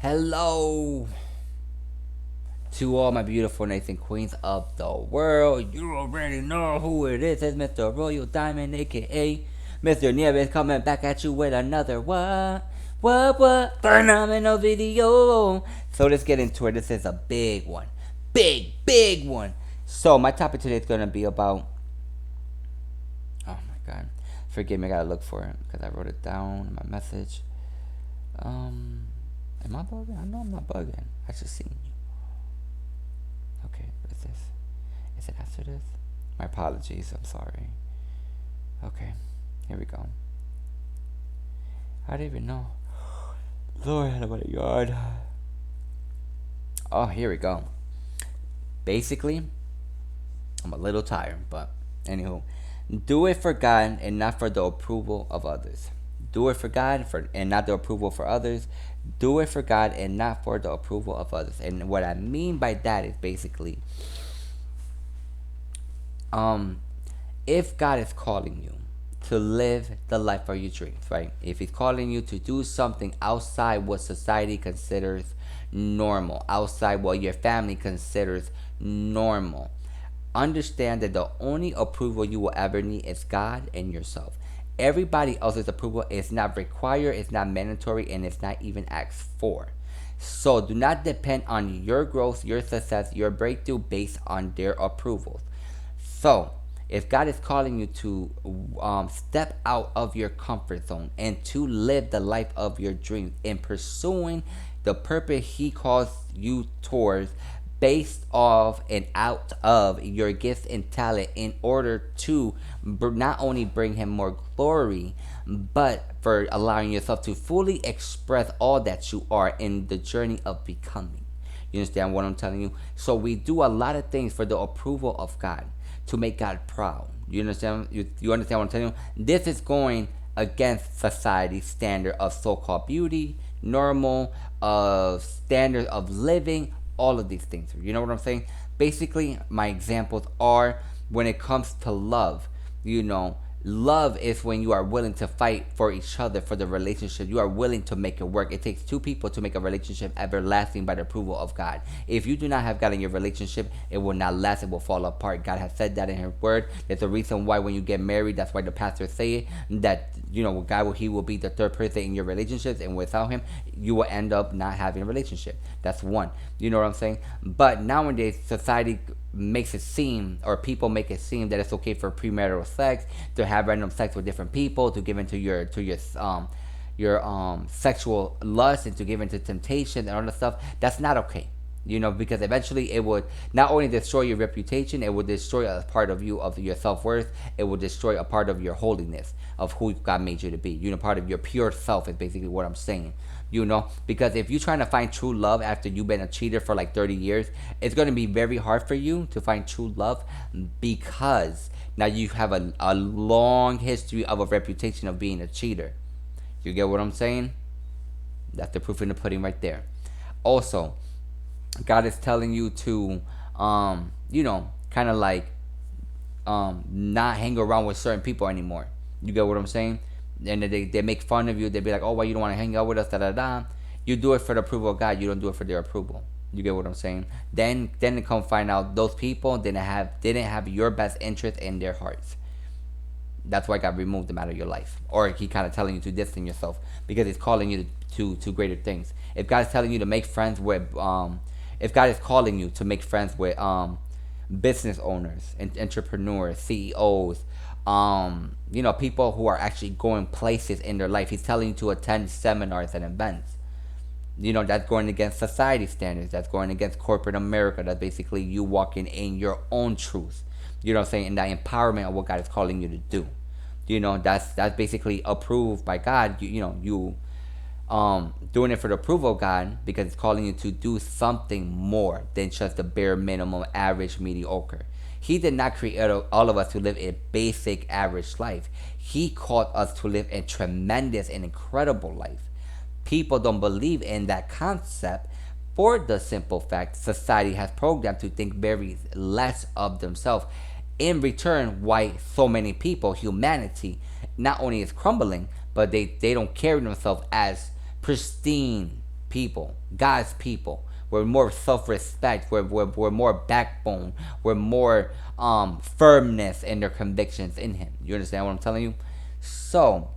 Hello to all my beautiful knights and queens of the world. You already know who it is. It's Mr. Royal Diamond, aka Mr.RoyalNieves, coming back at you with another what phenomenal video. So let's get into it. This is a big one. Big one. So my topic today is gonna be about, oh my god. Forgive me, I gotta look for it because I wrote it down in my message. Am I bugging? I know I'm not bugging. I just seen you. Okay, what is this? Is it after this? My apologies, I'm sorry. Okay, here we go. I don't even know. Lord, I want a yard. Oh, here we go. Basically, I'm a little tired, but anywho, do it for God and not for the approval of others. Do it for God and not the approval for others. Do it for God and not for the approval of others. And what I mean by that is basically, if God is calling you to live the life of your dreams, right? If He's calling you to do something outside what society considers normal, outside what your family considers normal, understand that the only approval you will ever need is God and yourself. Everybody else's approval is not required, it's not mandatory, and it's not even asked for. So do not depend on your growth, your success, your breakthrough based on their approvals. So if God is calling you to step out of your comfort zone and to live the life of your dreams in pursuing the purpose He calls you towards, based off and out of your gifts and talent, in order to not only bring Him more glory, but for allowing yourself to fully express all that you are in the journey of becoming. You understand what I'm telling you? So we do a lot of things for the approval of God, to make God proud. You understand? You understand what I'm telling you? This is going against society's standard of so-called beauty, normal, of standards of living, all of these things. You know what I'm saying? Basically, my examples are when it comes to love. Love is when you are willing to fight for each other, for the relationship. You are willing to make it work. It takes two people to make a relationship everlasting by the approval of God. If you do not have God in your relationship, it will not last. It will fall apart. God has said that in His word. There's a reason why when you get married, that's why the pastors say it, that God He will be the third person in your relationships, and without Him, you will end up not having a relationship. That's one. You know what I'm saying? But nowadays, society makes it seem, or people make it seem, that it's okay for premarital sex, to have random sex with different people, to give into your sexual lust, and to give into temptation and all that stuff. That's not okay. Because eventually it would not only destroy your reputation, it would destroy a part of you, of your self-worth. It will destroy a part of your holiness, of who God made you to be. Part of your pure self is basically what I'm saying. Because if you're trying to find true love after you've been a cheater for like 30 years, it's going to be very hard for you to find true love, because now you have a long history of a reputation of being a cheater. You get what I'm saying? That's the proof in the pudding right there. Also, God is telling you to, kind of like, not hang around with certain people anymore. You get what I'm saying? And they make fun of you. They be like, oh, why you don't want to hang out with us, da-da-da. You do it for the approval of God. You don't do it for their approval. You get what I'm saying? Then they come find out those people didn't have your best interest in their hearts. That's why God removed them out of your life. Or He kind of telling you to distance yourself, because He's calling you to greater things. If God is telling you to make friends with, if God is calling you to make friends with business owners and entrepreneurs, CEOs, people who are actually going places in their life, He's telling you to attend seminars and events. That's going against society standards. That's going against corporate America. That's basically you walking in your own truth. You know what I'm saying? And that empowerment of what God is calling you to do. That's basically approved by God. You doing it for the approval of God, because it's calling you to do something more than just the bare minimum, average, mediocre. He did not create all of us to live a basic, average life. He called us to live a tremendous and incredible life. People don't believe in that concept for the simple fact society has programmed to think very less of themselves. In return, why so many people, humanity, not only is crumbling, but they don't carry themselves as pristine people, God's people. We're more self-respect. We're more backbone. We're more firmness in their convictions in Him. You understand what I'm telling you? So,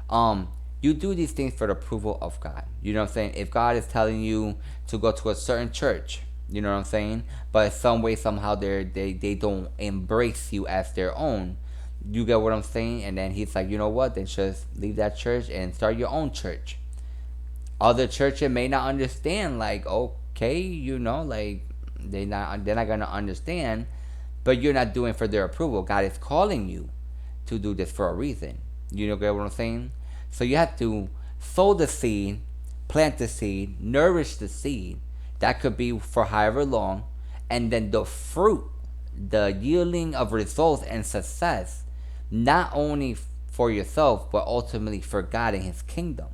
um, you do these things for the approval of God. You know what I'm saying? If God is telling you to go to a certain church, you know what I'm saying? But some way, somehow, they don't embrace you as their own. You get what I'm saying? And then He's like, you know what? Then just leave that church and start your own church. Other churches may not understand, like, okay, like they're not gonna understand, but you're not doing for their approval. God is calling you to do this for a reason. You know, get what I'm saying? So you have to sow the seed, plant the seed, nourish the seed. That could be for however long, and then the fruit, the yielding of results and success, not only for yourself but ultimately for God and His kingdom,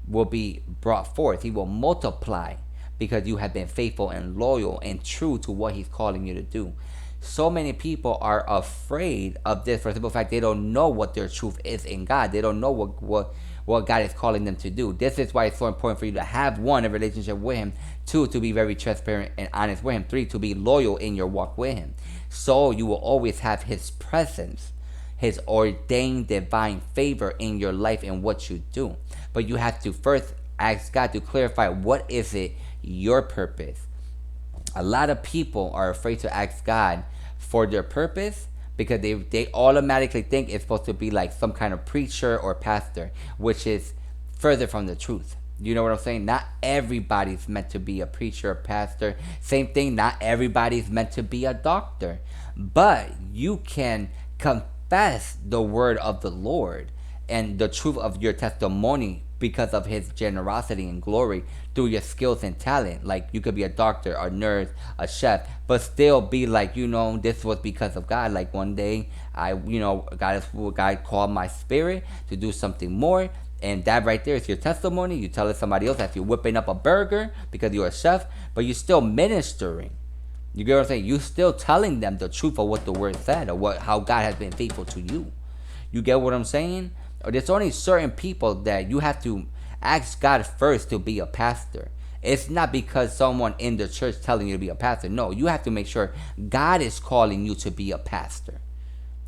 will be brought forth. He will multiply because you have been faithful and loyal and true to what He's calling you to do. So many people are afraid of this for the simple fact they don't know what their truth is in God. They don't know what God is calling them to do. This is why it's so important for you to have, one, a relationship with Him, two, to be very transparent and honest with Him, three, to be loyal in your walk with Him. So you will always have His presence, His ordained divine favor in your life and what you do. But you have to first ask God to clarify, what is it, your purpose? A lot of people are afraid to ask God for their purpose because they automatically think it's supposed to be like some kind of preacher or pastor, which is further from the truth. You know what I'm saying? Not everybody's meant to be a preacher or pastor. Same thing, not everybody's meant to be a doctor. But you can confess the word of the Lord and the truth of your testimony because of His generosity and glory through your skills and talent. Like, you could be a doctor, a nurse, a chef, but still be like, this was because of God. Like, one day God called my spirit to do something more, and that right there is your testimony. You tell it somebody else as you're whipping up a burger because you're a chef, but you're still ministering. You get what I'm saying? You're still telling them the truth of what the word said, or how God has been faithful to you. You get what I'm saying? Or there's only certain people that you have to ask God first to be a pastor. It's not because someone in the church telling you to be a pastor. No, you have to make sure God is calling you to be a pastor.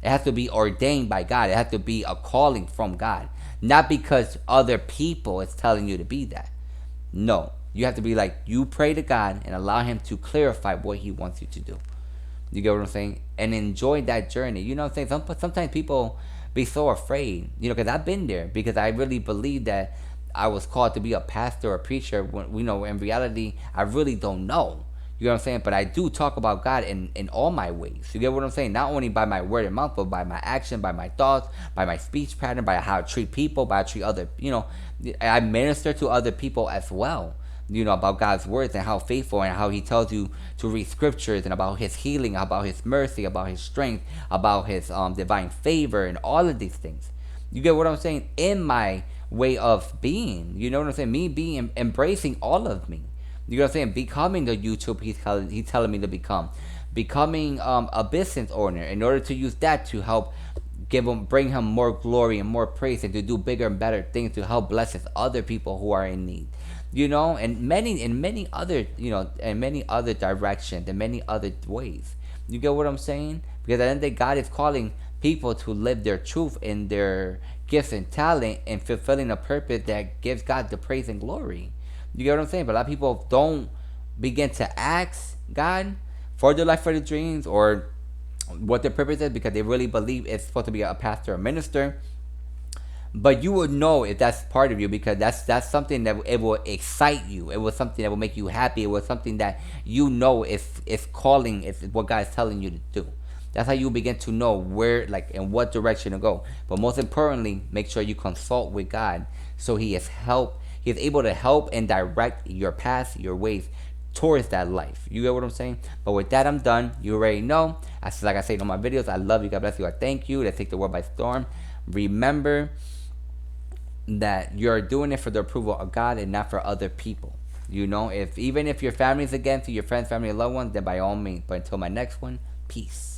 It has to be ordained by God. It has to be a calling from God. Not because other people is telling you to be that. No, you have to be like, you pray to God and allow Him to clarify what He wants you to do. You get what I'm saying? And enjoy that journey. You know what I'm saying? Sometimes people be so afraid, because I've been there, because I really believe that I was called to be a pastor or a preacher when, in reality, I really don't know. You know what I'm saying? But I do talk about God in all my ways. You get what I'm saying? Not only by my word and mouth, but by my action, by my thoughts, by my speech pattern, by how I treat people, by how I treat other, I minister to other people as well. About God's words and how faithful and how He tells you to read scriptures, and about His healing, about His mercy, about His strength, about His divine favor, and all of these things. You get what I'm saying? In my way of being, you know what I'm saying? Me being, embracing all of me. You know what I'm saying? Becoming the YouTube He's telling me to become. Becoming a business owner in order to use that to help bring Him more glory and more praise, and to do bigger and better things to help bless other people who are in need. And many other directions, and many other ways. You get what I'm saying? Because at the end of the day, God is calling people to live their truth in their gifts and talent, and fulfilling a purpose that gives God the praise and glory. You get what I'm saying? But a lot of people don't begin to ask God for their life, for their dreams, or what their purpose is, because they really believe it's supposed to be a pastor or minister. But you would know if that's part of you, because that's something that it will excite you. It was something that will make you happy. It was something that is calling, is what God is telling you to do. That's how you begin to know where, in what direction to go. But most importantly, make sure you consult with God, so He is able to help and direct your path, your ways towards that life. You get what I'm saying? But with that, I'm done. You already know. Like I say in all my videos, I love you. God bless you. I thank you. Let's take the world by storm. Remember that you're doing it for the approval of God and not for other people. Even if your family's against you, your friends, family, and loved ones, then by all means. But until my next one, peace.